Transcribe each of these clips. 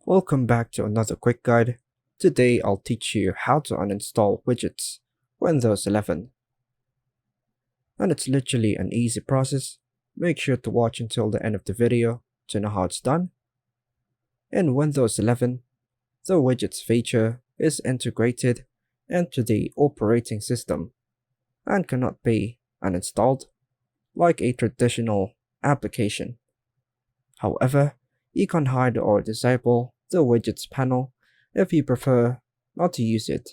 Welcome back to another quick guide. Today I'll teach you how to uninstall widgets Windows 11. And it's literally an easy process. Make sure to watch until the end of the video to know how it's done. In Windows 11, the widgets feature is integrated into the operating system and cannot be uninstalled like a traditional application. However, you can hide or disable the widgets panel if you prefer not to use it.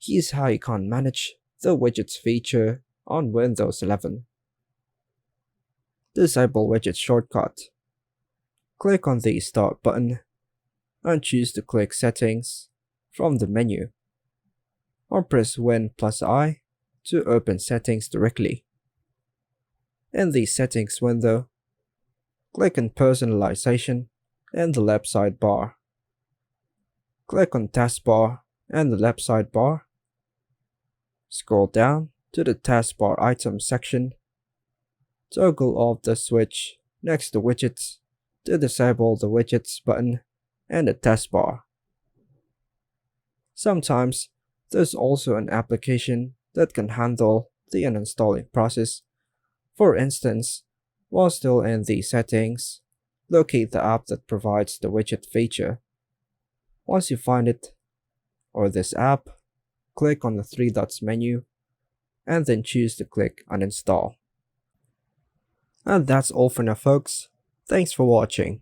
Here's how you can manage the widgets feature on Windows 11. Disable widgets shortcut. Click on the Start button and choose to click Settings from the menu, or press Win+I to open settings directly. In the settings window, click on Personalization in the left sidebar. Click on Taskbar in the left sidebar. Scroll down to the Taskbar Items section. Toggle off the switch next to Widgets to disable the Widgets button in the taskbar. Sometimes there's also an application that can handle the uninstalling process. For instance, while still in the settings, locate the app that provides the widget feature. Once you find it, or this app, click on the three dots menu, and then choose to click Uninstall. And that's all for now, folks. Thanks for watching.